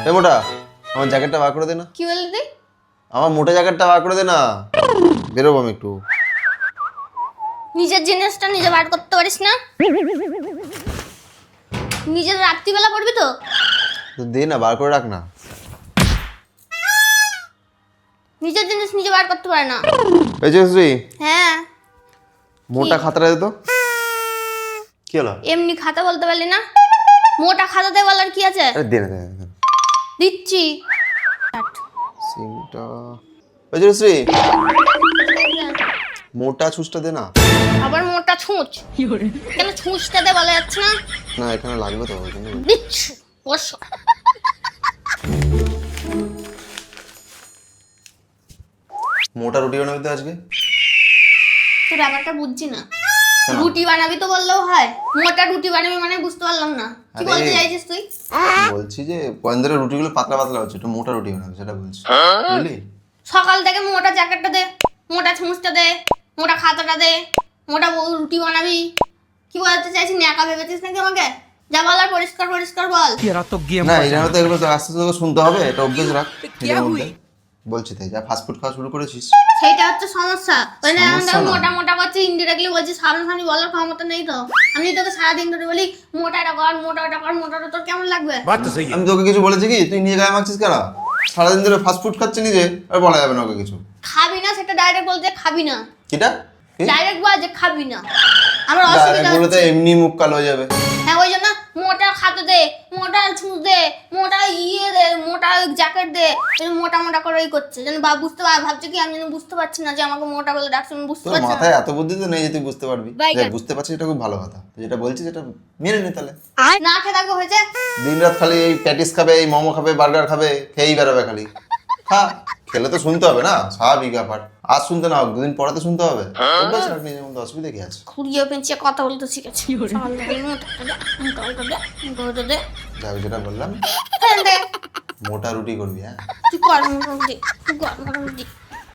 এ মোটা আমার জ্যাকেটটা বার করে দে না। কি বললি তুই? আমার মোটা জ্যাকেটটা বার করে দে না, বেরোবো আমি একটু। নিজের জিনিসটা নিজে বার করতে পারিস না? নিজের রাত্রিবেলা পড়বি তো? তো দে না, বার করে রাখ না। নিজের জিনিস নিজে বার করতে পারে না। পেয়েছিস তুই? হ্যাঁ। মোটা খাতাটা দে তো। কি হলো? এমনি খাতা বলতে পারলি না? মোটা খাতাতে বলার কি আছে? আরে দে না, দে না, দে না। দিচ্ছি। সিমটা পেয়েছিস তুই? মোটা ছুঁচটা দে না। আবার মোটা ছুঁচ? কেন ছুঁচটাতে বলা যাচ্ছে না? না এখানে লাগবে তো, ওই জন্য। দিচ্ছি বসো। মোটা রুটি বানাবি তো আজকে? তুই ব্যাপারটা বুঝছি না। রুটি বানাবি তো বললেও হয়, মোটা রুটি বানাবি মানে বুঝতে পারলাম না কি আরে, বলতে চাইছিস তুই? বলছি যে কয়েন ধরে রুটিগুলো পাতলা পাতলা হচ্ছে, একটু মোটা রুটি বানাবি সেটা বলছি, বুঝলি? সকাল থেকে মোটা জ্যাকেটটা দে, মোটা ছুঁচটা দে, মোটা খাতাটা দে, মোটা রুটি বানাবি। কি বলতে চাইছিস? ন্যাকা ভেবেছিস নাকি আমাকে? যা বলার পরিষ্কার পরিষ্কার বল। না এই জন্য তো এগুলো তো আস্তে আস্তে শুনতে হবে, এটা অভ্যেস রাখ নিজের মধ্যে। বলছি তাই, যা ফাস্ট ফুড খাওয়া শুরু করেছিস। সেইটা হচ্ছে সমস্যা। ওই না সমস্যা না। মোটা মোটা করছিস, ইনডিরেক্টলি বলছিস, সামনাসামনি বলার ক্ষমতা নেই তো। আমি তোকে সারাদিন ধরে বলি মোটাটা কর, মোটাটা কর, মোটাটা তোর কেমন লাগবে? আমি তোকে কিছু বলেছি কি? তুই নিয়ে গায়ে মাখছিস কেন? সারাদিন ধরে ফাস্ট ফুড খাচ্ছে নিজে, আর বলা যাবে না ওকে কিছু। খাবি না সেটা ডাইরেক্ট বলতে খাবি না, কিটা? ডাইরেক্ট বল যে খাবি না। আমার অসুবিধা বলে তো হচ্ছে। এমনি মুখ কালো হয়ে যাবে। হ্যাঁ ওই জন্য মোটা খাতা দে, মোটা ছুঁচ দে, মোটা দে, মোটা জ্যাকেট দে। মোটা মোটা করে করছে যেন বুঝতে ভাবছে কি আমি যেন বুঝতে পারছি না যে আমাকে মোটা বলে ডাকছে, আমি বুঝতে তোর পারছি না। মাথায় এত বুদ্ধি তো নেই যে তুই বুঝতে পারবি। দেখ, বুঝতে পারছিস, এটা খুব ভালো কথা। তুই যেটা বলছিস এটা মেনে নে তাহলে। না খেয়ে থাকবে হয়েছে। দিন রাত খালি এই প্যাটিস খাবে, এই মোমো খাবে, বার্গার খাবে, খেয়েই বেরোবে খালি। হ্যাঁ, খেলে তো শুনতে হবে না, স্বাভাবিক ব্যাপার। আজ শুনতে না হোক, দুদিন পরে তো শুনতে হবে। অভ্যাস রাখ নিজের মধ্যে, অসুবিধা কি আছে? খুঁড়িয়ে পেঁচিয়ে কথা বলতে শিখেছি। সকাল থেকে মোটাটা দে, মোটাটা দে, মোটাটা দে। যাক, যেটা বললাম, ফেল দে। মোটা রুটি করবি। হ্যাঁ, তুই কর মোটামুটি, তুই কর মোটামুটি।